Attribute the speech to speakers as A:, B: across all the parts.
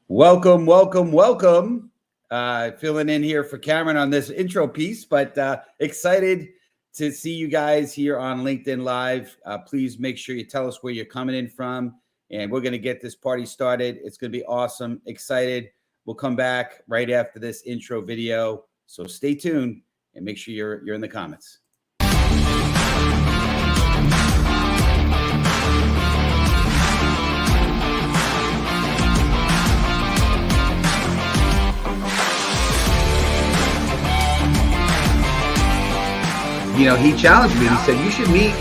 A: Welcome, welcome, welcome. Filling in here for Cameron on this intro piece, but excited to see you guys here on LinkedIn Live. Please make sure you tell us where you're coming in from, and we're going to get this party started. It's going to be awesome. Excited. We'll come back right after this intro video, so stay tuned and make sure you're in the comments. He challenged me. He said, you should meet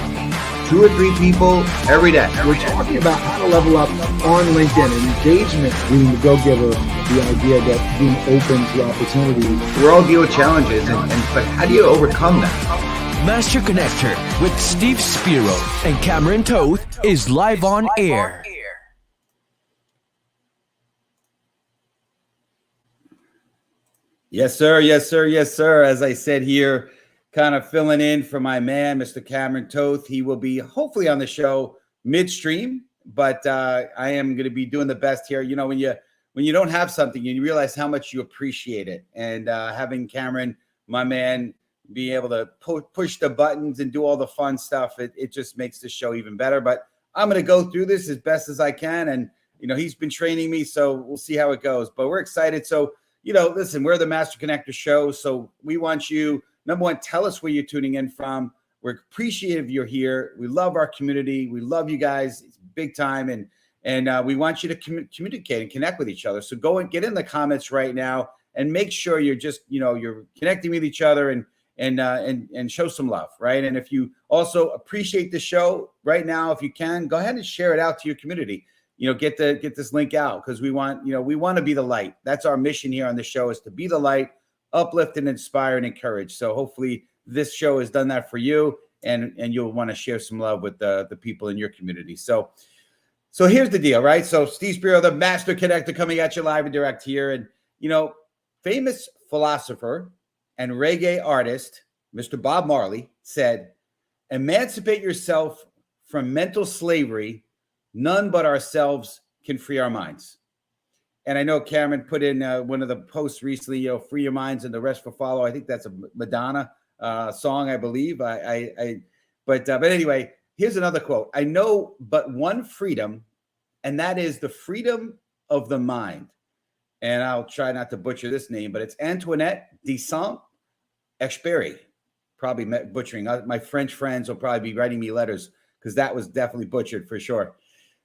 A: 2 or 3 people every day.
B: We're talking about how to level up on LinkedIn and engagement, being the go-giver, the idea that being open to opportunities.
A: We're all deal with challenges, but how do you overcome that?
C: Master Connector with Steve Spiro and Cameron Toth is live on air.
A: Yes, sir. Yes, sir. Yes, sir. As I said here, kind of filling in for my man, Mr. Cameron Toth. He will be hopefully on the show midstream, but I am going to be doing the best here. You know, when you don't have something, you realize how much you appreciate it. And having Cameron, my man, be able to push the buttons and do all the fun stuff, it just makes the show even better. But I'm going to go through this as best as I can. And, he's been training me, so we'll see how it goes. But we're excited. So, listen, we're the Master Connector show. So we want you, number one, tell us where you're tuning in from. We're appreciative you're here. We love our community. We love you guys. It's big time. And we want you to communicate and connect with each other. So go and get in the comments right now and make sure you're just, you're connecting with each other and show some love, right? And if you also appreciate the show right now, if you can, go ahead and share it out to your community. Get this link out, because we want to be the light. That's our mission here on the show, is to be the light, uplift and inspire and encourage. So hopefully this show has done that for you, and you'll want to share some love with the people in your community. So here's the deal, right? So Steve Spiro, the Master Connector, coming at you live and direct here. And, famous philosopher and reggae artist, Mr. Bob Marley, said, emancipate yourself from mental slavery. None but ourselves can free our minds. And I know Cameron put in one of the posts recently, free your minds and the rest will follow. I think that's a Madonna song, I believe. But anyway, here's another quote. I know but one freedom, and that is the freedom of the mind. And I'll try not to butcher this name, but it's Antoinette de Saint-Exupéry. Probably butchering. My French friends will probably be writing me letters, because that was definitely butchered for sure.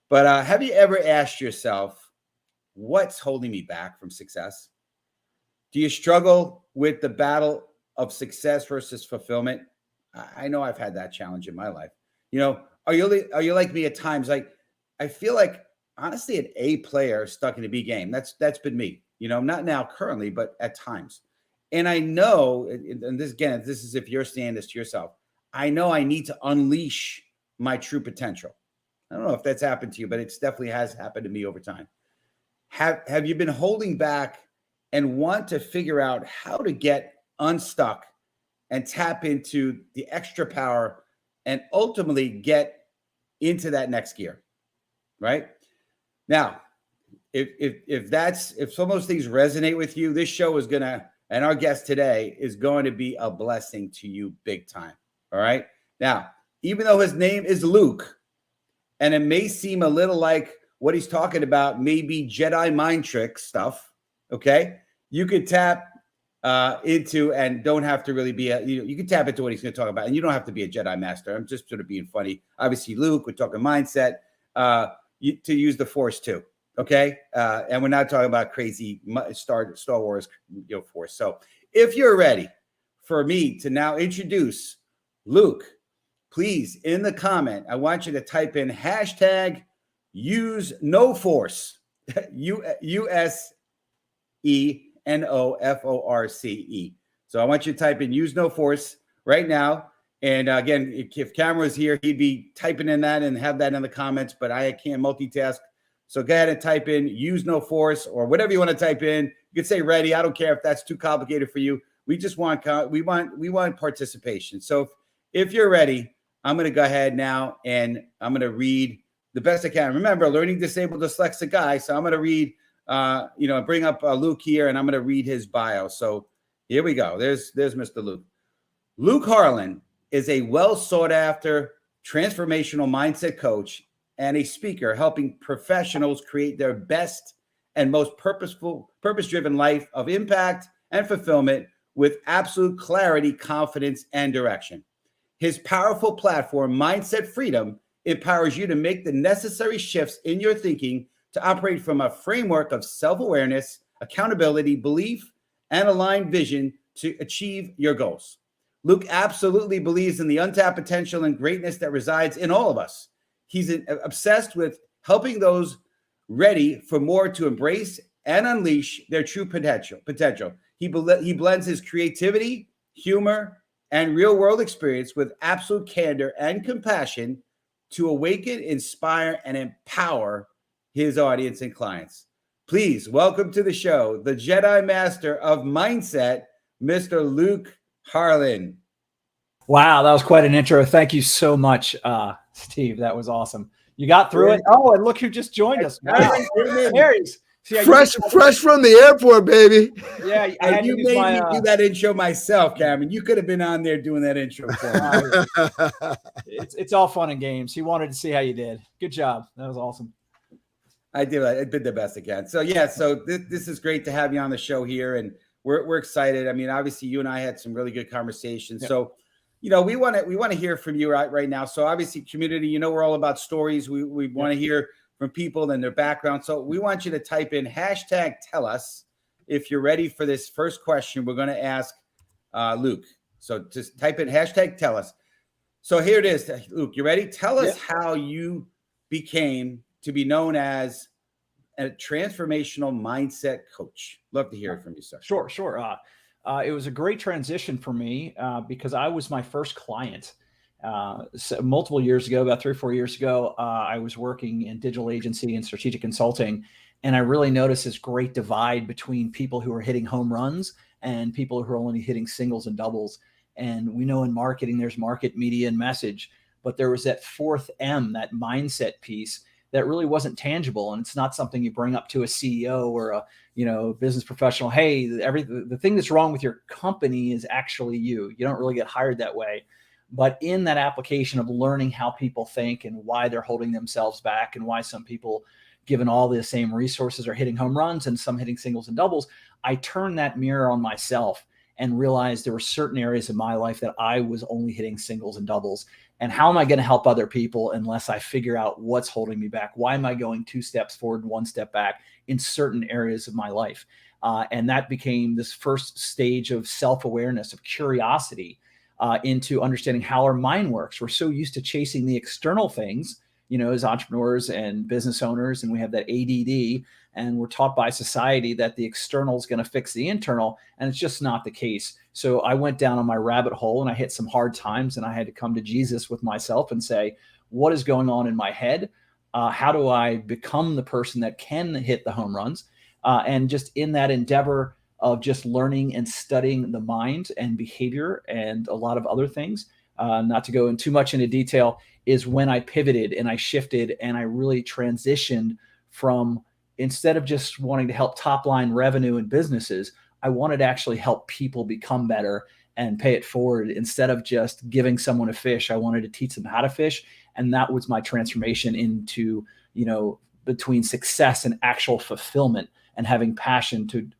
A: But have you ever asked yourself, what's holding me back from success? Do you struggle with the battle of success versus fulfillment? I know I've had that challenge in my life. Are you like me at times? Like, I feel like, honestly, an A player stuck in a B game. That's been me. Not now currently, but at times. And I know, and this is if you're saying this to yourself, I know I need to unleash my true potential. I don't know if that's happened to you, but it definitely has happened to me over time. Have you been holding back and want to figure out how to get unstuck and tap into the extra power and ultimately get into that next gear, right? Now, if some of those things resonate with you, this show is and our guest today is going to be a blessing to you big time. All right. Now, even though his name is Luke, and it may seem a little like what he's talking about, maybe Jedi mind trick stuff, okay? You could tap into, and don't have to really be you can tap into what he's going to talk about, and you don't have to be a Jedi master. I'm just sort of being funny. Obviously, Luke, we're talking mindset, to use the Force too, okay? And we're not talking about crazy Star Wars, Force. So if you're ready for me to now introduce Luke, please, in the comment, I want you to type in hashtag use no force, USENOFORCE. So I want you to type in use no force right now. And again, if Cameron was here, he'd be typing in that and have that in the comments, but I can't multitask. So go ahead and type in use no force, or whatever you want to type in. You can say ready. I don't care if that's too complicated for you. We just want participation. So if you're ready, I'm going to go ahead now and I'm going to read the best I can. Remember, learning disabled dyslexic guy. So I'm going to read bring up Luke here, and I'm going to read his bio. So here we go. There's Mr. Luke. Luke Harlan is a well sought after transformational mindset coach and a speaker, helping professionals create their best and most purpose-driven life of impact and fulfillment with absolute clarity, confidence, and direction. His powerful platform, Mindset Freedom, empowers you to make the necessary shifts in your thinking to operate from a framework of self-awareness, accountability, belief, and aligned vision to achieve your goals. Luke absolutely believes in the untapped potential and greatness that resides in all of us. He's obsessed with helping those ready for more to embrace and unleash their true potential. He blends his creativity, humor, and real-world experience with absolute candor and compassion to awaken, inspire, and empower his audience and clients. Please welcome to the show the Jedi Master of Mindset, Mr. Luke Harlan.
D: Wow, that was quite an intro. Thank you so much, Steve. That was awesome. You got through it. Oh, and look who just joined us. Wow. There he is. See,
E: fresh from the airport, baby.
D: Yeah,
A: you made me do that intro myself, Cameron. You could have been on there doing that intro for me.
D: It's all fun and games. He wanted to see how you did. Good job. That was awesome.
A: I did the best I can. So yeah, this is great to have you on the show here, and we're excited. I mean, obviously, you and I had some really good conversations. Yep. So, we want to hear from you right now. So obviously, community, we're all about stories. We want to hear from people and their background. So we want you to type in #TellUs if you're ready for this first question we're going to ask Luke. So just type in #TellUs. So here it is, Luke. You ready? Tell us how you became to be known as a transformational mindset coach. Love to hear it from you, sir.
D: Sure. It was a great transition for me because I was my first client. So multiple years ago, about 3 or 4 years ago, I was working in digital agency and strategic consulting. And I really noticed this great divide between people who are hitting home runs and people who are only hitting singles and doubles. And we know in marketing, there's market, media, and message, but there was that fourth M, that mindset piece that really wasn't tangible. And it's not something you bring up to a CEO or a, business professional. Hey, the thing that's wrong with your company is actually you. You don't really get hired that way. But in that application of learning how people think and why they're holding themselves back and why some people, given all the same resources, are hitting home runs and some hitting singles and doubles, I turned that mirror on myself and realized there were certain areas of my life that I was only hitting singles and doubles. And how am I going to help other people unless I figure out what's holding me back? Why am I going 2 steps forward, 1 step back in certain areas of my life? And that became this first stage of self-awareness, of curiosity, into understanding how our mind works. We're so used to chasing the external things, as entrepreneurs and business owners, and we have that ADD, and we're taught by society that the external is going to fix the internal, and it's just not the case. So I went down on my rabbit hole and I hit some hard times, and I had to come to Jesus with myself and say, what is going on in my head? How do I become the person that can hit the home runs? And just in that endeavor of just learning and studying the mind and behavior and a lot of other things, not to go in too much into detail, is when I pivoted and I shifted and I really transitioned from, instead of just wanting to help top line revenue and businesses, I wanted to actually help people become better and pay it forward. Instead of just giving someone a fish, I wanted to teach them how to fish. And that was my transformation into, between success and actual fulfillment and having passion to,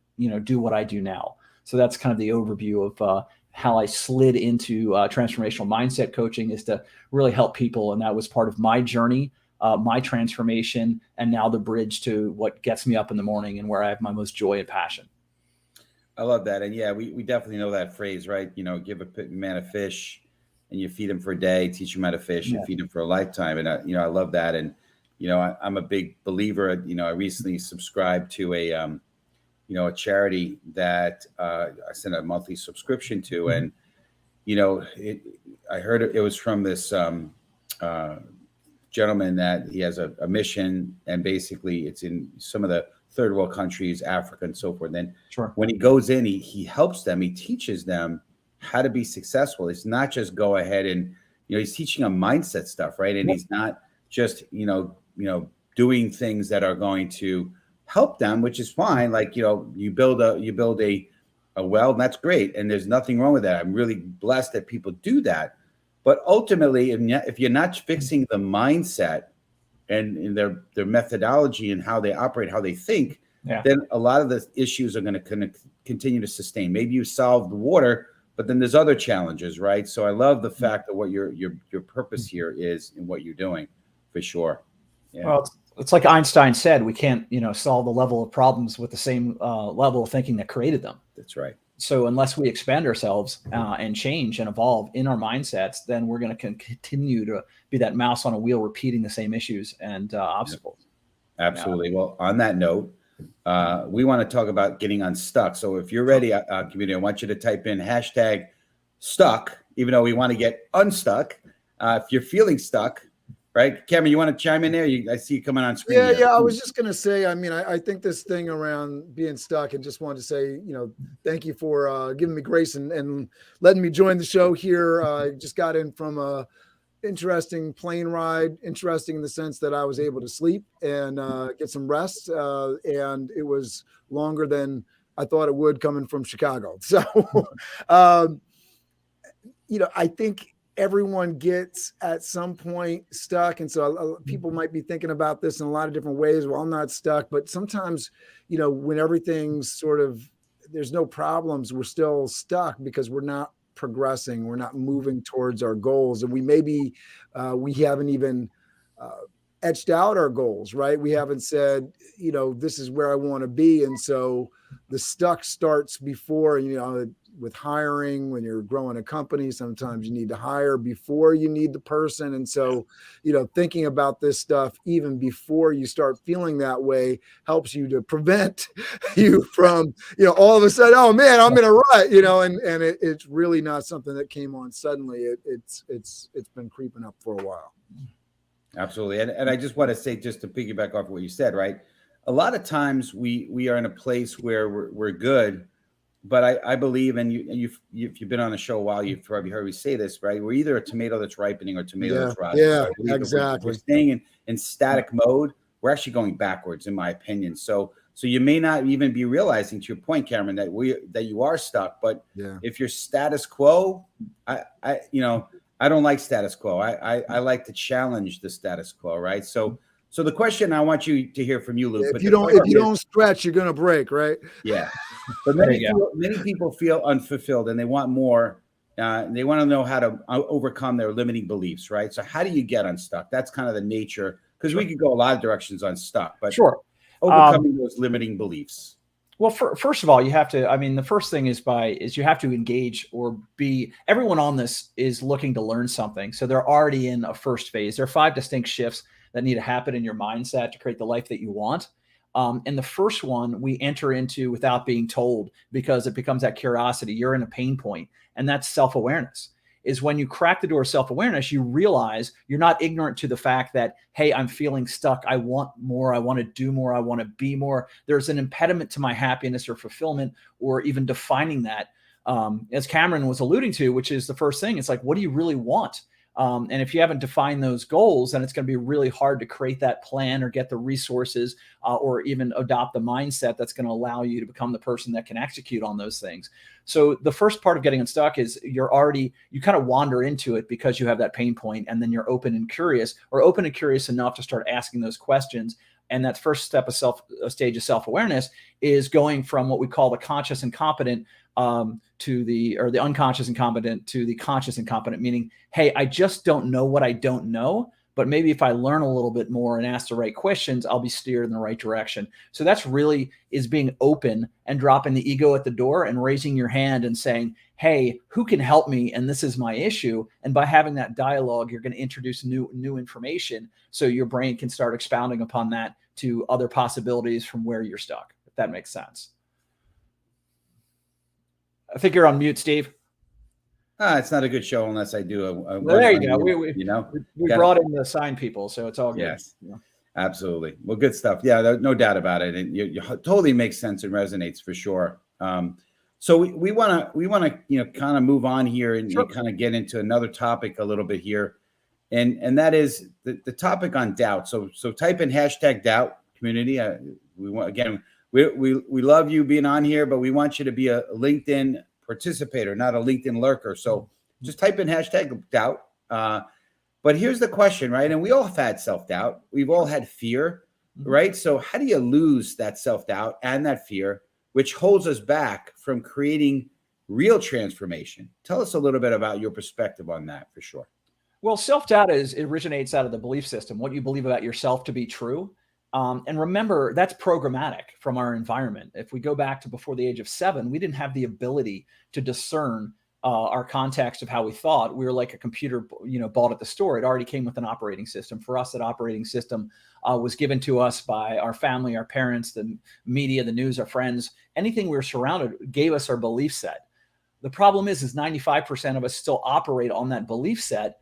D: do what I do now. So that's kind of the overview of how I slid into transformational mindset coaching, is to really help people. And that was part of my journey, my transformation, and now the bridge to what gets me up in the morning and where I have my most joy and passion.
A: I love that. And yeah, we definitely know that phrase, right? Give a man a fish and you feed him for a day, teach him how to fish and feed him for a lifetime. And I love that. And, I'm a big believer. I recently subscribed to a charity that I sent a monthly subscription to. And, I heard it was from this gentleman that he has a mission, and basically it's in some of the third world countries, Africa and so forth. And then when he goes in, he helps them, he teaches them how to be successful. It's not just go ahead and, he's teaching them mindset stuff, right? And he's not just, doing things that are going to help them, which is fine. Like, you build a well, and that's great. And there's nothing wrong with that. I'm really blessed that people do that. But ultimately, if you're not fixing the mindset and their methodology and how they operate, how they think, then a lot of the issues are going to continue to sustain. Maybe you solve the water, but then there's other challenges, right? So I love the fact that what your purpose here is in what you're doing, for sure. Yeah.
D: Well, it's like Einstein said, we can't, solve the level of problems with the same level of thinking that created them.
A: That's right.
D: So unless we expand ourselves and change and evolve in our mindsets, then we're going to continue to be that mouse on a wheel, repeating the same issues and obstacles.
A: Absolutely. Well, on that note, we want to talk about getting unstuck. So if you're ready, community, I want you to type in #stuck, even though we want to get unstuck. If you're feeling stuck, right? Cameron, you want to chime in there? I see you coming on screen.
B: Yeah. I was just going to say, I think this thing around being stuck, and just wanted to say, thank you for giving me grace and letting me join the show here. I just got in from a interesting plane ride, interesting in the sense that I was able to sleep and get some rest. And it was longer than I thought it would coming from Chicago. So, I think everyone gets at some point stuck. And so people might be thinking about this in a lot of different ways. Well, I'm not stuck, but sometimes, when everything's sort of, there's no problems, we're still stuck because we're not progressing. We're not moving towards our goals. And we haven't even etched out our goals, right? We haven't said, this is where I want to be. And so the stuck starts before, with hiring. When you're growing a company, sometimes you need to hire before you need the person. And so, thinking about this stuff even before you start feeling that way helps you to prevent you from, all of a sudden, oh man, I'm in a rut, and it's really not something that came on suddenly. It's been creeping up for a while.
A: Absolutely. And I just want to say, just to piggyback off what you said, right? A lot of times we are in a place where we're good, but I believe, and if you've been on the show a while, you've probably heard me say this, right? We're either a tomato that's ripening or a tomato that's rotten.
B: Yeah,
A: So
B: exactly.
A: We're staying in static mode. We're actually going backwards, in my opinion. So you may not even be realizing, to your point, Cameron, that you are stuck. But if you're status quo, I don't like status quo. I like to challenge the status quo, right? So the question I want you to hear from you, Luke.
B: If you don't stretch, you're gonna break, right?
A: Yeah. But many people feel unfulfilled and they want more. They want to know how to overcome their limiting beliefs, right? So how do you get unstuck? That's kind of the nature, because we could go a lot of directions unstuck, but overcoming those limiting beliefs.
D: Well, first of all, you have to, the first thing is you have to engage everyone on this is looking to learn something. So they're already in a first phase. There are 5 distinct shifts that need to happen in your mindset to create the life that you want. And the first one we enter into without being told, because it becomes that curiosity. You're in a pain point, and that's self-awareness. Is when you crack the door of self-awareness, you realize you're not ignorant to the fact that, hey, I'm feeling stuck. I want more. I want to do more. I want to be more. There's an impediment to my happiness or fulfillment, or even defining that. As Cameron was alluding to, which is the first thing. It's like, what do you really want? And if you haven't defined those goals, then it's going to be really hard to create that plan or get the resources or even adopt the mindset that's going to allow you to become the person that can execute on those things. So the first part of getting unstuck is you kind of wander into it because you have that pain point, and then you're open and curious enough to start asking those questions. And that first step of stage of self-awareness is going from what we call the conscious and competent to the unconscious and competent to the conscious and competent, meaning, hey, I just don't know what I don't know, but maybe if I learn a little bit more and ask the right questions, I'll be steered in the right direction. So that's really is being open and dropping the ego at the door and raising your hand and saying, hey, who can help me? And this is my issue. And by having that dialogue, you're going to introduce new information so your brain can start expounding upon that to other possibilities from where you're stuck, if that makes sense. I think you're on mute, Steve.
A: It's not a good show unless I do
D: there you go. We brought in the sign people, so it's all good.
A: Yes, absolutely. Well, good stuff. Yeah, no doubt about it. And you totally makes sense and resonates for sure. So we want to kind of move on here and kind of get into another topic a little bit here, and that is the topic on doubt. So type in #doubt community. we want, again, we love you being on here, but we want you to be a LinkedIn participator, not a LinkedIn lurker. So just type in hashtag doubt. But here's the question, right? And we all have had self-doubt. We've all had fear, right? So how do you lose that self-doubt and that fear, which holds us back from creating real transformation? Tell us a little bit about your perspective on that, for sure.
D: Well, self-doubt originates out of the belief system, what you believe about yourself to be true. And remember, that's programmatic from our environment. If we go back to before the age of 7, we didn't have the ability to discern our context of how we thought. We were like a computer, bought at the store. It already came with an operating system. For us, that operating system was given to us by our family, our parents, the media, the news, our friends. Anything we were surrounded gave us our belief set. The problem is 95% of us still operate on that belief set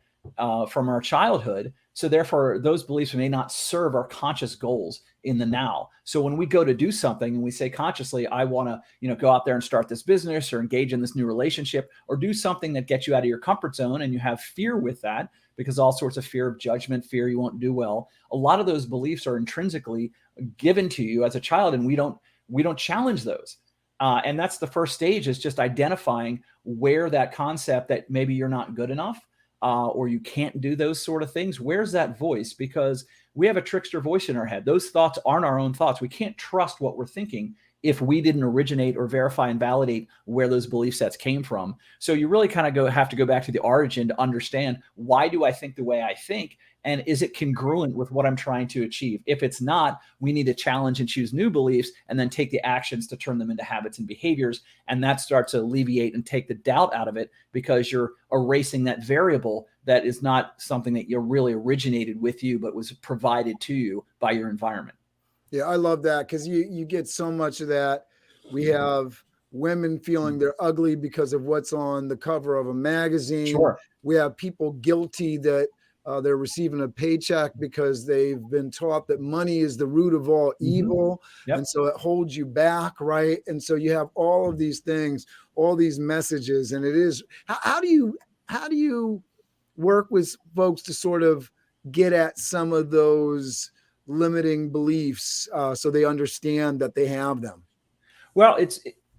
D: from our childhood. So therefore, those beliefs may not serve our conscious goals in the now. So when we go to do something and we say consciously, I want to, go out there and start this business or engage in this new relationship or do something that gets you out of your comfort zone, and you have fear with that because all sorts of fear of judgment, fear you won't do well. A lot of those beliefs are intrinsically given to you as a child, and we don't challenge those. And that's the first stage, is just identifying where that concept that maybe you're not good enough or you can't do those sort of things. Where's that voice? Because we have a trickster voice in our head. Those thoughts aren't our own thoughts. We can't trust what we're thinking if we didn't originate or verify and validate where those belief sets came from. So you really kind of have to go back to the origin to understand, why do I think the way I think? And is it congruent with what I'm trying to achieve? If it's not, we need to challenge and choose new beliefs and then take the actions to turn them into habits and behaviors. And that starts to alleviate and take the doubt out of it, because you're erasing that variable that is not something that you really originated with you, but was provided to you by your environment.
B: Yeah, I love that, because you get so much of that. We have women feeling they're ugly because of what's on the cover of a magazine.
D: Sure.
B: We have people guilty that they're receiving a paycheck because they've been taught that money is the root of all evil.
D: Yep.
B: And so it holds you back, right? And so you have all of these things, all these messages. And it is, how do you work with folks to sort of get at some of those limiting beliefs so they understand that they have them?
D: Well,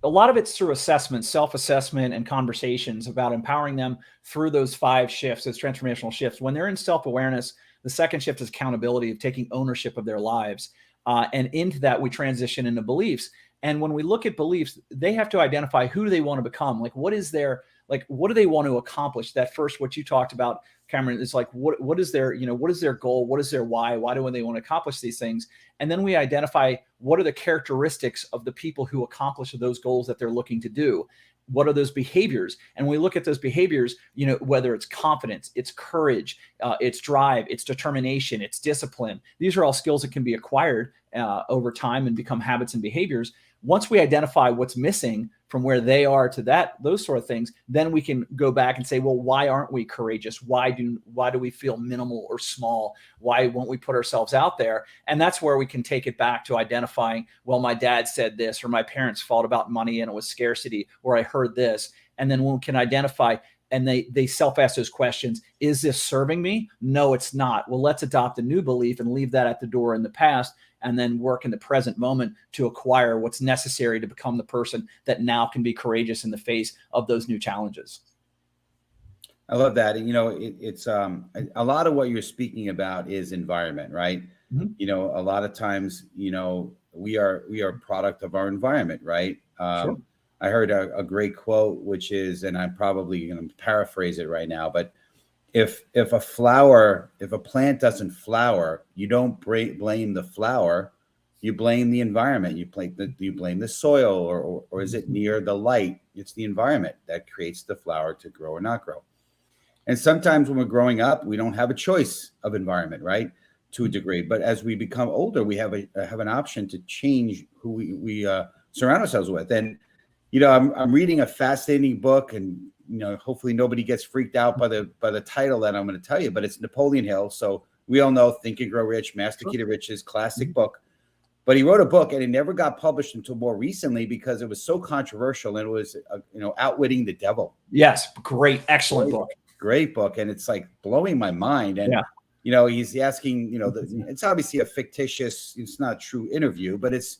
D: a lot of it's through assessment, self-assessment, and conversations about empowering them through those 5 shifts, those transformational shifts. When they're in self-awareness, the second shift is accountability, of taking ownership of their lives. And into that, we transition into beliefs. And when we look at beliefs, they have to identify, who do they want to become? Like, what do they want to accomplish? That first, what you talked about, Cameron, is like, what is their goal? What is their why? Why do they want to accomplish these things? And then we identify, what are the characteristics of the people who accomplish those goals that they're looking to do? What are those behaviors? And when we look at those behaviors, whether it's confidence, it's courage, it's drive, it's determination, it's discipline. These are all skills that can be acquired over time and become habits and behaviors. Once we identify what's missing from where they are to those sort of things, then we can go back and say, well, why aren't we courageous? Why do we feel minimal or small? Why won't we put ourselves out there? And that's where we can take it back to identifying, well, my dad said this, or my parents fought about money and it was scarcity, or I heard this. And then we can identify, and they self-ask those questions. Is this serving me? No, it's not. Well, let's adopt a new belief and leave that at the door in the past, and then work in the present moment to acquire what's necessary to become the person that now can be courageous in the face of those new challenges.
A: I love that. It's a lot of what you're speaking about is environment, right? Mm-hmm. A lot of times, we are a product of our environment, right? Sure. I heard a great quote, which is, and I'm probably going to paraphrase it right now, but if a plant doesn't flower, you don't blame the flower, you blame the environment. You blame the soil, or is it near the light? It's the environment that creates the flower to grow or not grow. And sometimes when we're growing up, we don't have a choice of environment, right? To a degree, but as we become older, we have an option to change who we surround ourselves with. And I'm reading a fascinating book, and hopefully nobody gets freaked out by the title that I'm going to tell you, but it's Napoleon Hill. So we all know Think and Grow Rich, Master Key to Riches, classic book. But he wrote a book, and it never got published until more recently because it was so controversial, and it was Outwitting the Devil.
D: Yes, great, excellent book.
A: Great book, and it's like blowing my mind. And he's asking, it's obviously a fictitious, it's not a true interview, but it's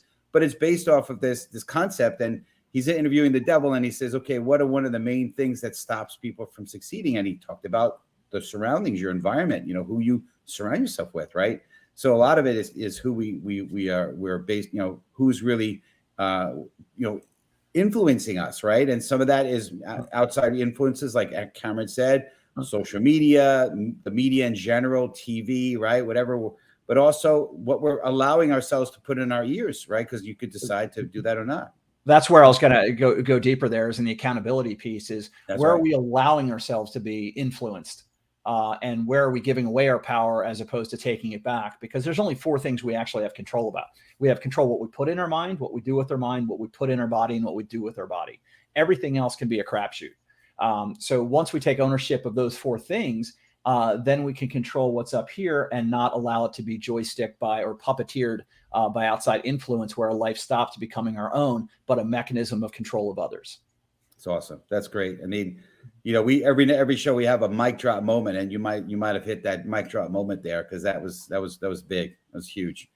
A: based off of this concept. And he's interviewing the devil, and he says, okay, what are one of the main things that stops people from succeeding? And he talked about the surroundings, your environment, who you surround yourself with, right? So a lot of it is who we're based, who's really, influencing us, right? And some of that is outside influences, like Cameron said, social media, the media in general, TV, right? Whatever. But also what we're allowing ourselves to put in our ears, right? Because you could decide to do that or not.
D: That's where I was going to go deeper there, is in the accountability piece, is
A: That's
D: where
A: right.
D: are we allowing ourselves to be influenced? And where are we giving away our power as opposed to taking it back? Because there's only 4 things we actually have control about. We have control what we put in our mind, what we do with our mind, what we put in our body, and what we do with our body. Everything else can be a crapshoot. So once we take ownership of those 4 things, then we can control what's up here and not allow it to be joysticked by or puppeteered by outside influence, where our life stops becoming our own, but a mechanism of control of others.
A: It's awesome. That's great. I mean, we every show we have a mic drop moment, and you might have hit that mic drop moment there, because that was big. That was huge.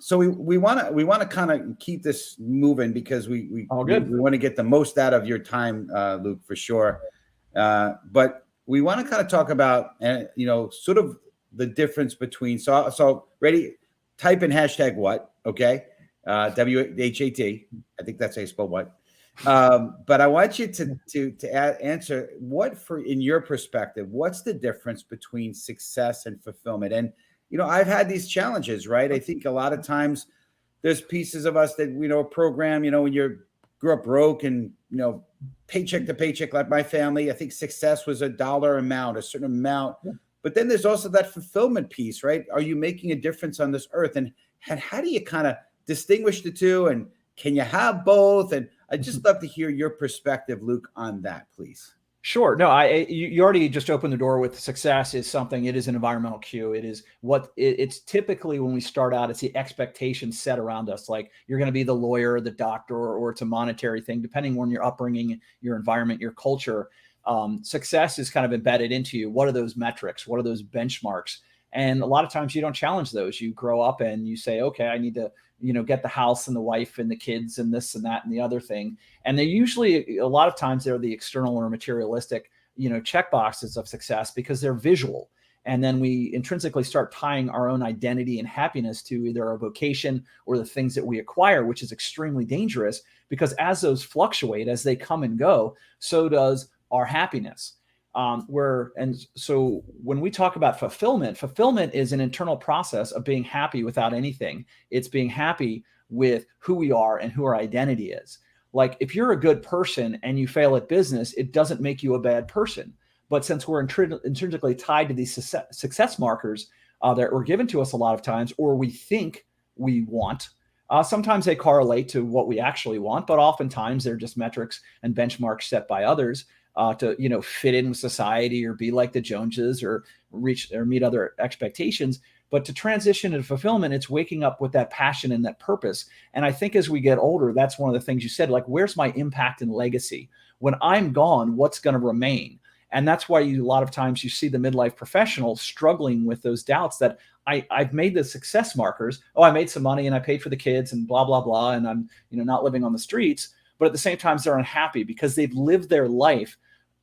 A: So we want to kind of keep this moving, because we want to get the most out of your time, Luke, for sure. But we want to kind of talk about, sort of the difference between. So ready? Type in hashtag what? Okay, WHAT. I think that's how you spell what. But I want you to answer what, in your perspective, what's the difference between success and fulfillment? And I've had these challenges, right? I think a lot of times there's pieces of us that program. When you grew up broke and paycheck to paycheck, like my family, I think success was a dollar amount, a certain amount. Yeah. But then there's also that fulfillment piece, right? Are you making a difference on this earth? And how do you kind of distinguish the two? And can you have both? And I'd just love to hear your perspective, Luke, on that, please.
D: Sure. No, you already just opened the door with success is something. It is an environmental cue. It is it's typically when we start out, it's the expectations set around us. Like you're going to be the lawyer, the doctor, or it's a monetary thing, depending on your upbringing, your environment, your culture. Success is kind of embedded into you. What are those metrics? What are those benchmarks? And a lot of times you don't challenge those. You grow up and you say, okay, I need to, get the house and the wife and the kids and this and that and the other thing. And they usually, a lot of times they're the external or materialistic, check boxes of success, because they're visual. And then we intrinsically start tying our own identity and happiness to either our vocation or the things that we acquire, which is extremely dangerous, because as those fluctuate, as they come and go, so does our happiness. So when we talk about fulfillment is an internal process of being happy without anything. It's being happy with who we are and who our identity is. Like if you're a good person and you fail at business, it doesn't make you a bad person. But since we're intrinsically tied to these success markers that were given to us a lot of times, or we think we want, sometimes they correlate to what we actually want, but oftentimes they're just metrics and benchmarks set by others to fit in with society or be like the Joneses or reach or meet other expectations. But to transition into fulfillment, it's waking up with that passion and that purpose. And I think as we get older, that's one of the things you said, like, where's my impact and legacy? When I'm gone, what's going to remain? And that's why a lot of times you see the midlife professional struggling with those doubts that I've made the success markers. Oh, I made some money and I paid for the kids and blah, blah, blah. And I'm not living on the streets. But at the same time, they're unhappy because they've lived their life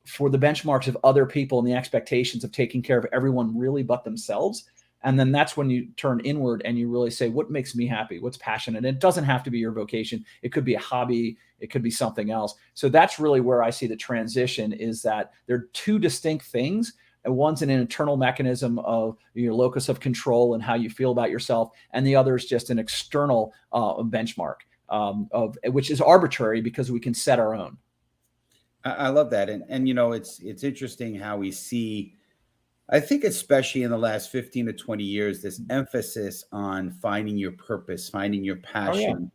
D: for the benchmarks of other people and the expectations of taking care of everyone really but themselves. And then that's when you turn inward and you really say, what makes me happy? What's passionate? And it doesn't have to be your vocation. It could be a hobby. It could be something else. So that's really where I see the transition, is that they're two distinct things. And one's an internal mechanism of your locus of control and how you feel about yourself. And the other is just an external benchmark of which is arbitrary because we can set our own.
A: I love that. And it's interesting how we see, I think, especially in the last 15 to 20 years, this emphasis on finding your purpose, finding your passion. Oh, yeah.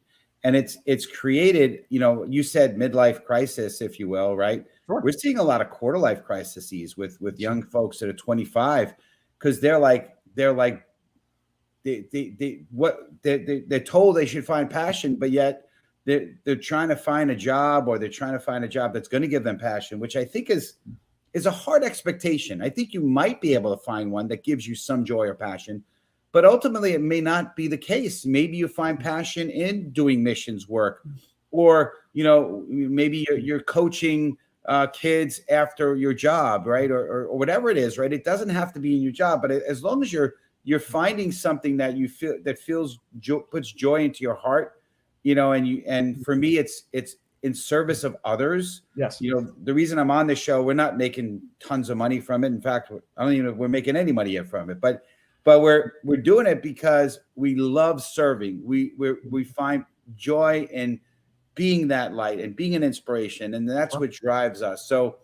A: And it's created, you said midlife crisis, if you will, right? Sure. We're seeing a lot of quarter life crises with young folks that are 25, because they're told they should find passion, but yet they're trying to find a job, or they're trying to find a job that's going to give them passion, which I think is is a hard expectation. I think you might be able to find one that gives you some joy or passion, but ultimately it may not be the case. Maybe you find passion in doing missions work, or, maybe you're coaching kids after your job, right? Or whatever it is, right? It doesn't have to be in your job, but as long as you're finding something that you feel that puts joy into your heart, and for me, it's in service of others.
D: Yes.
A: The reason I'm on this show, we're not making tons of money from it. In fact, I don't even know if we're making any money yet from it, but we're doing it because we love serving. We find joy in being that light and being an inspiration, and that's what drives us. So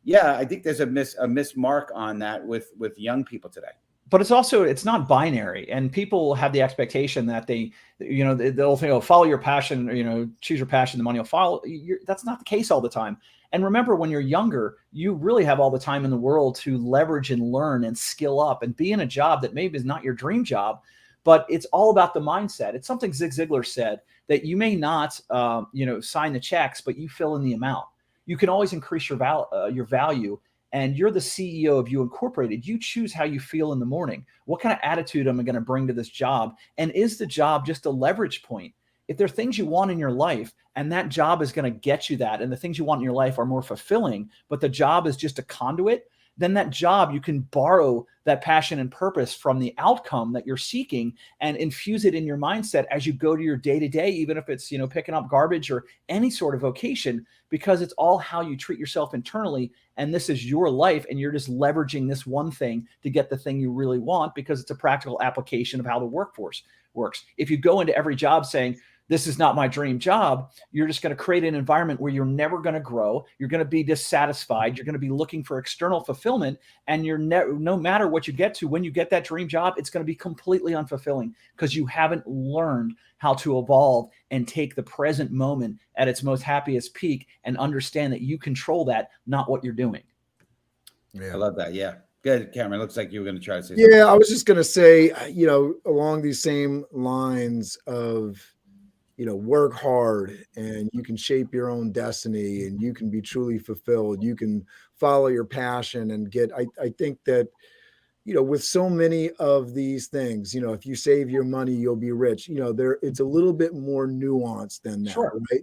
A: yeah, I think there's a miss mark on that with young people today.
D: But it's not binary, and people have the expectation that they'll think, oh, follow your passion, choose your passion, the money will follow. That's not the case all the time. And remember, when you're younger, you really have all the time in the world to leverage and learn and skill up and be in a job that maybe is not your dream job, but it's all about the mindset. It's something Zig Ziglar said, that you may not, sign the checks, but you fill in the amount. You can always increase your value. And you're the CEO of You Incorporated. You choose how you feel in the morning. What kind of attitude am I going to bring to this job? And is the job just a leverage point? If there are things you want in your life and that job is going to get you that, and the things you want in your life are more fulfilling, but the job is just a conduit, then that job, you can borrow that passion and purpose from the outcome that you're seeking and infuse it in your mindset as you go to your day-to-day, even if it's, picking up garbage or any sort of vocation, because it's all how you treat yourself internally. And this is your life, and you're just leveraging this one thing to get the thing you really want, because it's a practical application of how the workforce works. If you go into every job saying, this is not my dream job, you're just going to create an environment where you're never going to grow. You're going to be dissatisfied. You're going to be looking for external fulfillment. And no matter what you get to, when you get that dream job, it's going to be completely unfulfilling, because you haven't learned how to evolve and take the present moment at its most happiest peak and understand that you control that, not what you're doing.
A: Yeah, I love that. Yeah. Good, Cameron. Looks like you were going to try to say something.
B: Yeah, I was just going to say, along these same lines of, work hard and you can shape your own destiny and you can be truly fulfilled. You can follow your passion and I think that, with so many of these things, if you save your money, you'll be rich. It's a little bit more nuanced than that,
D: Sure.
B: Right?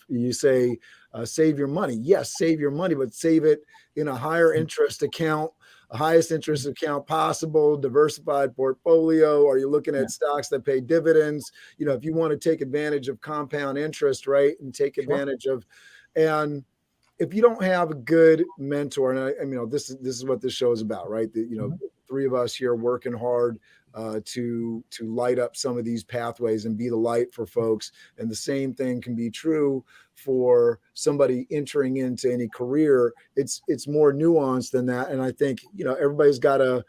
B: You say, save your money. Yes, save your money, but save it in a higher interest account, highest interest account possible, diversified portfolio. Are you looking at stocks that pay dividends? If you want to take advantage of compound interest, right, and take advantage of, and if you don't have a good mentor, and I mean, this is what this show is about, right? Three of us here working hard to light up some of these pathways and be the light for folks. And the same thing can be true for somebody entering into any career. It's more nuanced than that. And I think, everybody's got to,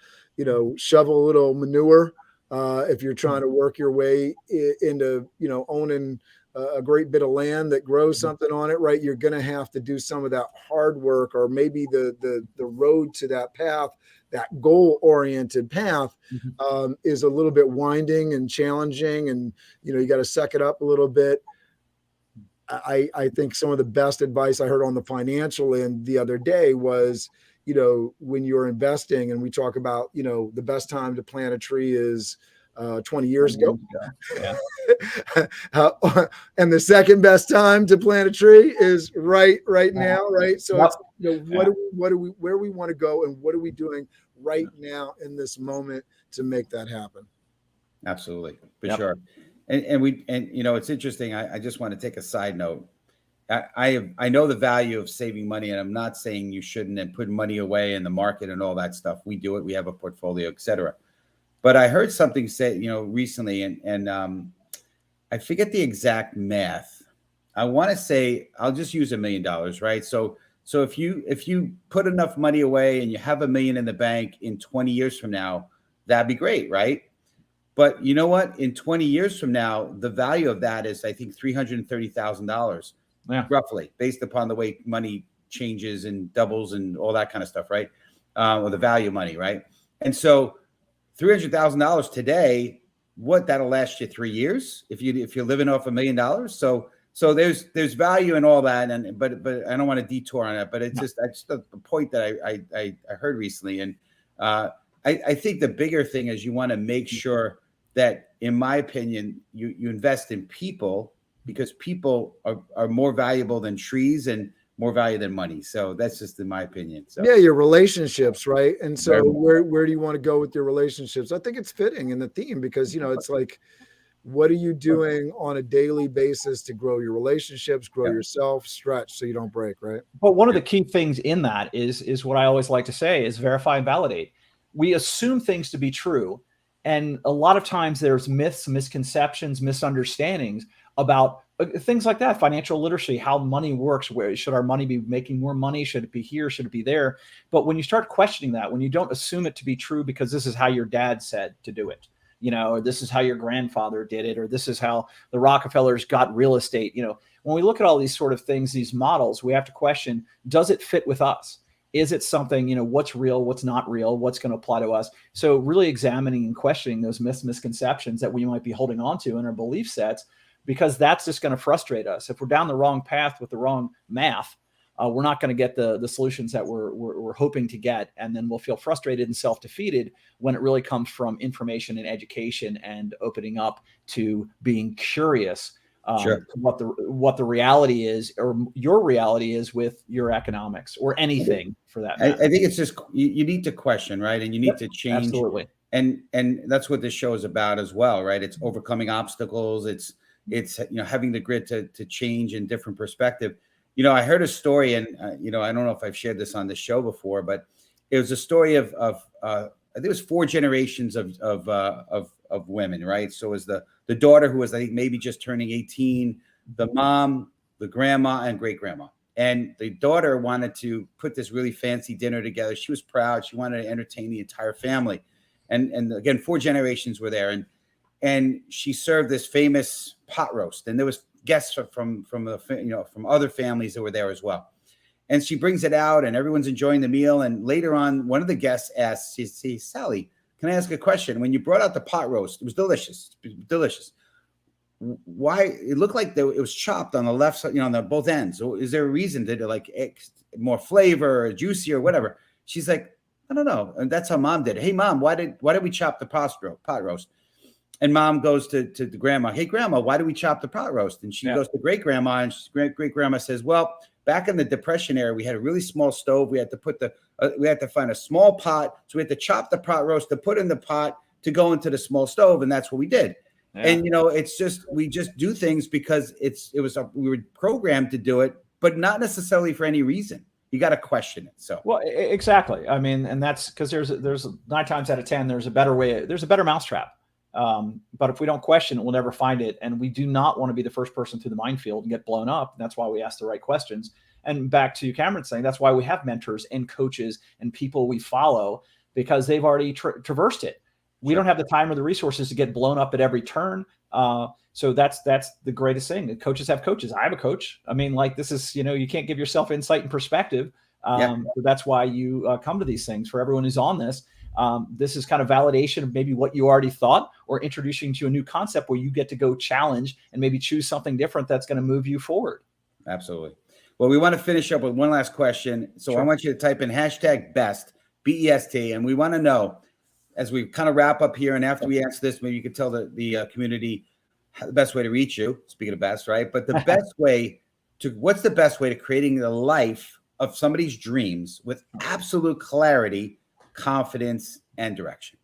B: shovel a little manure if you're trying to work your way into, owning a great bit of land that grows something on it, right? You're going to have to do some of that hard work, or maybe the road to that path, that goal-oriented path, is a little bit winding and challenging, and you got to suck it up a little bit. I think some of the best advice I heard on the financial end the other day was, when you're investing, and we talk about, the best time to plant a tree is 20 years ago.
D: Yeah.
B: And the second best time to plant a tree is right now, right? So it's, where we want to go, and what are we doing right now in this moment to make that happen?
A: Absolutely, for sure. And it's interesting. I just want to take a side note. I know the value of saving money, and I'm not saying you shouldn't, and put money away in the market and all that stuff. We do it. We have a portfolio, etc. But I heard something say, recently, and I forget the exact math. I want to say, I'll just use $1 million, right? So if you put enough money away and you have $1 million in the bank in 20 years from now, that'd be great, right? But you know what? In 20 years from now, the value of that is, I think, $330,000, roughly, based upon the way money changes and doubles and all that kind of stuff, right? Or the value of money, right? And so $300,000 today, that'll last you 3 years if you're living off $1 million. So So there's value in all that, but I don't want to detour on that. But it's just the point that I heard recently, and I think the bigger thing is you want to make sure that, in my opinion, you invest in people, because people are more valuable than trees and more value than money. So that's just in my opinion. So
B: yeah, your relationships, right? And so where do you want to go with your relationships? I think it's fitting in the theme, because it's like, what are you doing on a daily basis to grow your relationships, grow yourself, stretch so you don't break, right?
D: But one of the key things in that is what I always like to say is verify and validate. We assume things to be true. And a lot of times there's myths, misconceptions, misunderstandings about things like that. Financial literacy, how money works. Where should our money be making more money? Should it be here? Should it be there? But when you start questioning that, when you don't assume it to be true because this is how your dad said to do it, or this is how your grandfather did it, or this is how the Rockefellers got real estate. When we look at all these sort of things, these models, we have to question, does it fit with us? Is it something, what's real, what's not real, what's going to apply to us? So really examining and questioning those misconceptions that we might be holding on to in our belief sets, because that's just going to frustrate us. If we're down the wrong path with the wrong math, we're not going to get the solutions that we're hoping to get. And then we'll feel frustrated and self-defeated when it really comes from information and education and opening up to being curious. What the reality is, or your reality is, with your economics or anything for that matter.
A: I think it's just you need to question, right? And you need to change.
D: Absolutely.
A: And that's what this show is about as well, right? It's overcoming obstacles. It's having the grit to change in different perspective. I heard a story, and I don't know if I've shared this on the show before, but it was a story of I think it was 4 generations of women, right? So it was the daughter, who was, I think, maybe just turning 18, the mom, the grandma, and great grandma. And the daughter wanted to put this really fancy dinner together. She was proud. She wanted to entertain the entire family. And again, 4 generations were there. And she served this famous pot roast. And there was guests from other families that were there as well. And she brings it out, and everyone's enjoying the meal. And later on, one of the guests asks, she says, "Sally, can I ask a question? When you brought out the pot roast, it was delicious. Why it looked like it was chopped on the left side, on the both ends? So is there a reason to like more flavor or juicy or whatever?" She's like, "I don't know." And that's how Mom did it. "Hey, Mom, why did we chop the pot roast?" And Mom goes to the grandma. "Hey, Grandma, why do we chop the pot roast?" And she goes to great grandma, and great grandma says, "Well, back in the Depression era, we had a really small stove. We had to we had to find a small pot. So we had to chop the pot roast to put in the pot to go into the small stove. And that's what we did." Yeah. And, it's just, we just do things because we were programmed to do it, but not necessarily for any reason. You got to question it. So,
D: well, exactly. I mean, and that's because there's 9 times out of 10, there's a better way. There's a better mousetrap. But if we don't question it, we'll never find it. And we do not want to be the first person through the minefield and get blown up. And that's why we ask the right questions. And back to Cameron saying, that's why we have mentors and coaches and people we follow, because they've already traversed it. We don't have the time or the resources to get blown up at every turn. So that's the greatest thing. The coaches have coaches. I have a coach. I mean, like, this is, you can't give yourself insight and perspective. So that's why you come to these things. For everyone who's on this, this is kind of validation of maybe what you already thought, or introducing to a new concept where you get to go challenge and maybe choose something different that's going to move you forward.
A: Absolutely. Well, we want to finish up with one last question. So I want you to type in #BEST, BEST, and we want to know, as we kind of wrap up here, and after we answer this, maybe you could tell the community the best way to reach you. Speaking of best, right? But the what's the best way to creating the life of somebody's dreams with absolute clarity, confidence, and direction?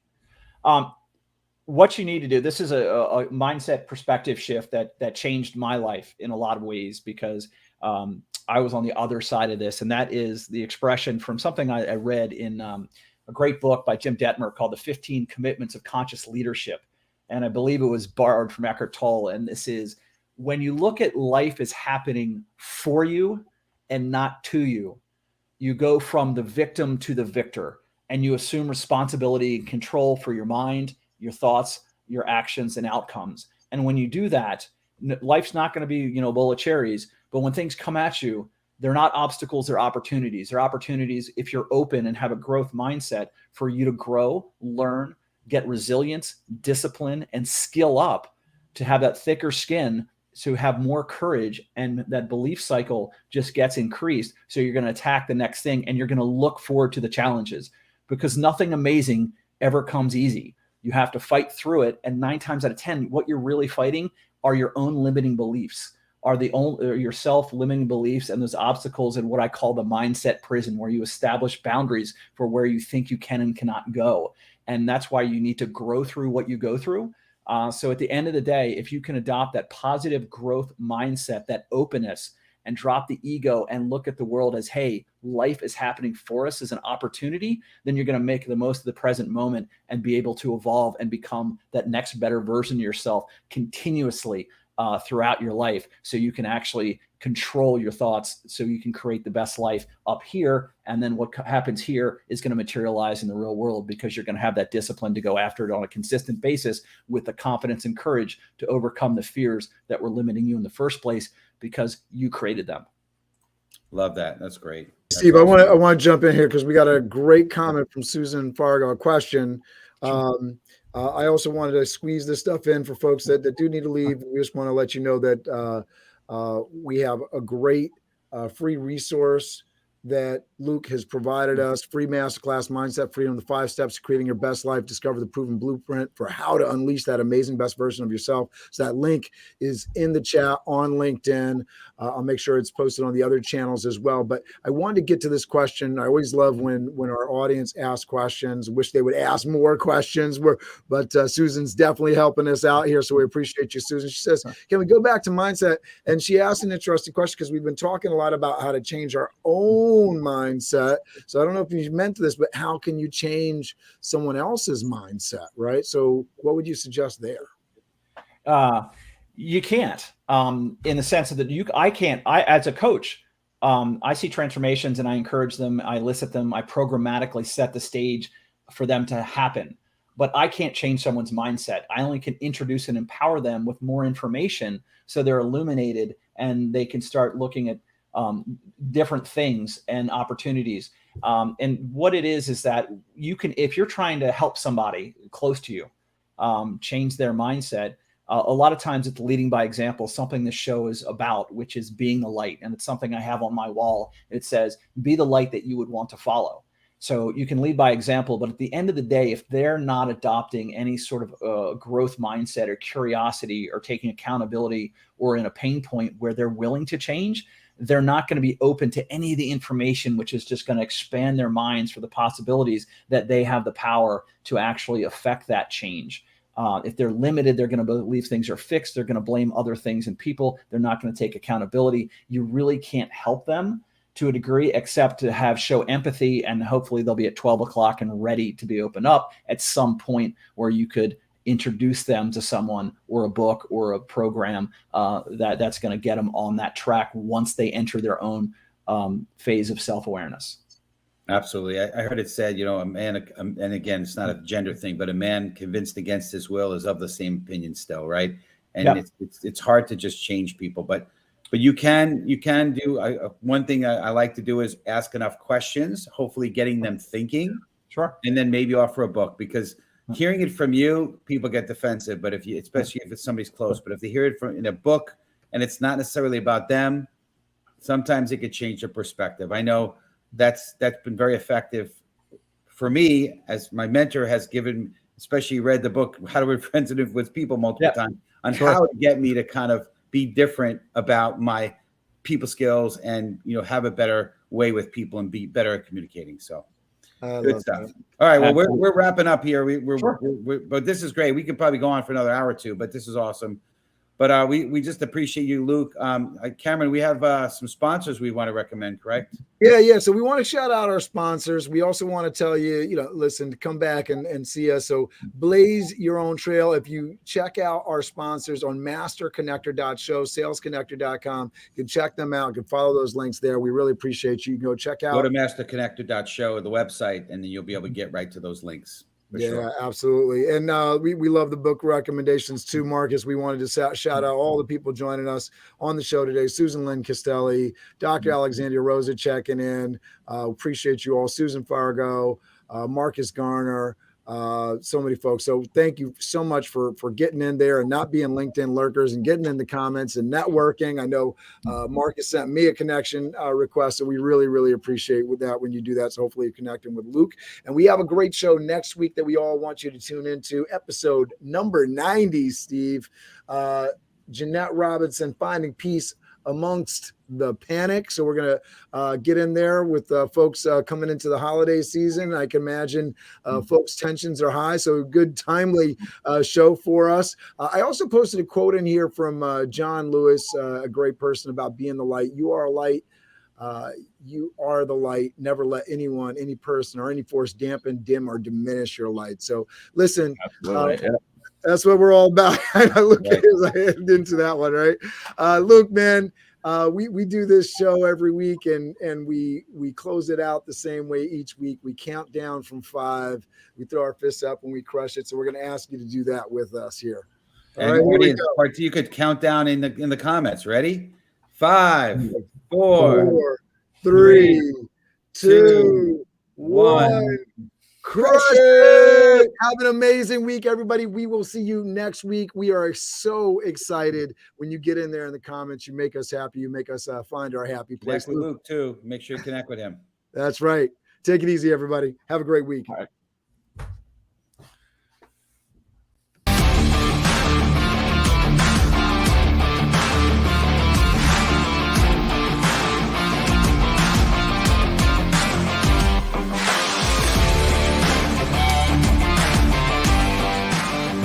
D: What you need to do, this is a mindset perspective shift that changed my life in a lot of ways, because I was on the other side of this. And that is the expression from something I read in a great book by Jim Detmer called The 15 Commitments of Conscious Leadership. And I believe it was borrowed from Eckhart Tolle. And this is, when you look at life as happening for you and not to you, you go from the victim to the victor, and you assume responsibility and control for your mind, your thoughts, your actions, and outcomes. And when you do that, life's not going to be, a bowl of cherries. But when things come at you, they're not obstacles, they're opportunities. They're opportunities if you're open and have a growth mindset for you to grow, learn, get resilience, discipline, and skill up to have that thicker skin So have more courage, and that belief cycle just gets increased. So you're going to attack the next thing, and you're going to look forward to the challenges, because nothing amazing ever comes easy. You have to fight through it. And 9 times out of 10, what you're really fighting are your own limiting beliefs, are your self-limiting beliefs, and those obstacles in what I call the mindset prison, where you establish boundaries for where you think you can and cannot go. And that's why you need to grow through what you go through. So at the end of the day, if you can adopt that positive growth mindset, that openness, and drop the ego and look at the world as, hey, life is happening for us as an opportunity, then you're going to make the most of the present moment and be able to evolve and become that next better version of yourself continuously throughout your life, so you can actually control your thoughts, so you can create the best life up here. And then what happens here is going to materialize in the real world, because you're going to have that discipline to go after it on a consistent basis, with the confidence and courage to overcome the fears that were limiting you in the first place, because you created them.
A: Love that. That's great. That's
B: Steve,
A: awesome.
B: I want to jump in here because we got a great comment from Susan Fargo, a question. I also wanted to squeeze this stuff in for folks that do need to leave. We just want to let you know that we have a great free resource that Luke has provided us, free masterclass, Mindset Freedom, the 5 steps to creating your best life. Discover the proven blueprint for how to unleash that amazing best version of yourself. So that link is in the chat on LinkedIn. I'll make sure it's posted on the other channels as well. But I wanted to get to this question. I always love when our audience asks questions. Wish they would ask more questions. But Susan's definitely helping us out here, so we appreciate you, Susan. She says, can we go back to mindset? And she asked an interesting question, because we've been talking a lot about how to change our own mindset. So I don't know if you meant this, but how can you change someone else's mindset, right? So what would you suggest there?
D: You can't, in the sense of that I as a coach, I see transformations and I encourage them, I elicit them, I programmatically set the stage for them to happen. But I can't change someone's mindset. I only can introduce and empower them with more information, so they're illuminated and they can start looking at different things and opportunities. And what it is that you can, if you're trying to help somebody close to you change their mindset, a lot of times it's leading by example, something this show is about, which is being the light. And it's something I have on my wall. It says, be the light that you would want to follow. So you can lead by example, but at the end of the day, if they're not adopting any sort of growth mindset or curiosity or taking accountability, or in a pain point where they're willing to change, they're not going to be open to any of the information, which is just going to expand their minds for the possibilities that they have the power to actually affect that change. If they're limited, they're going to believe things are fixed. They're going to blame other things and people. They're not going to take accountability. You really can't help them to a degree, except to show empathy, and hopefully they'll be at 12 o'clock and ready to be opened up at some point, where you could introduce them to someone or a book or a program that's going to get them on that track once they enter their own phase of self-awareness.
A: Absolutely. I heard it said, a man, and again, it's not a gender thing, but a man convinced against his will is of the same opinion still, right? And
D: Yeah.
A: it's hard to just change people, but you can do one thing I like to do is ask enough questions, hopefully getting them thinking.
D: Sure.
A: And then maybe offer a book, because hearing it from you, people get defensive. But especially if it's somebody's close, but if they hear it in a book and it's not necessarily about them, sometimes it could change their perspective. I know that's been very effective for me, as my mentor has given, especially read the book, How to Be Friends with People multiple times, on how to get me to kind of be different about my people skills and, have a better way with people and be better at communicating. So good stuff.
B: That.
A: All right. Well, we're wrapping up here.
D: Sure.
A: But this is great. We could probably go on for another hour or two, but this is awesome. But we just appreciate you, Luke. Cameron, we have some sponsors we want to recommend, correct?
B: Yeah. So we want to shout out our sponsors. We also want to tell you, listen, come back and see us. So blaze your own trail. If you check out our sponsors on masterconnector.show, salesconnector.com, you can check them out. You can follow those links there. We really appreciate you. You can go check out.
A: Go to masterconnector.show, the website, and then you'll be able to get right to those links.
B: Sure. Absolutely. And we love the book recommendations too, Marcus. We wanted to shout out all the people joining us on the show today. Susan Lynn Castelli, Dr. Alexandria Rosa checking in. Appreciate you all. Susan Fargo, Marcus Garner, so many folks. So thank you so much for getting in there and not being LinkedIn lurkers and getting in the comments and networking. I know Marcus sent me a connection request, so we really, really appreciate with that when you do that. So hopefully you're connecting with Luke. And we have a great show next week that we all want you to tune into, episode number 90, Steve. Jeanette Robinson, Finding Peace Amongst the Panic. So we're going to get in there with folks coming into the holiday season. I can imagine folks' tensions are high. So a good, timely show for us. I also posted a quote in here from John Lewis, a great person, about being the light. You are a light. You are the light. Never let anyone, any person, or any force dampen, dim, or diminish your light. So listen, that's what we're all about. I look at it as I head into that one, right? Luke, man, we do this show every week, and we close it out the same way each week. We count down from 5. We throw our fists up when we crush it. So we're going to ask you to do that with us here.
A: All right, audience, part 2, you could count down in the comments. Ready? 5, 4, 3, 2, 1.
B: Crush it! Have an amazing week, everybody. We will see you next week. We are so excited when you get in there in the comments. You make us happy. You make us find our happy place.
A: Connect with Luke, too. Make sure you connect with him.
B: That's right. Take it easy, everybody. Have a great week.
A: All right.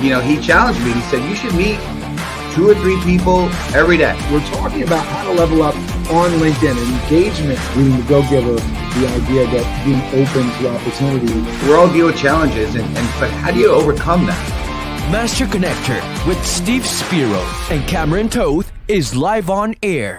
A: You know, he challenged me. He said, you should meet 2 or 3 people every day.
B: We're talking about how to level up on LinkedIn and engagement, being the go-giver, the idea that being open to opportunity.
A: We're all deal with challenges, but how do you overcome that?
C: Master Connector with Steve Spiro and Cameron Toth is live on air.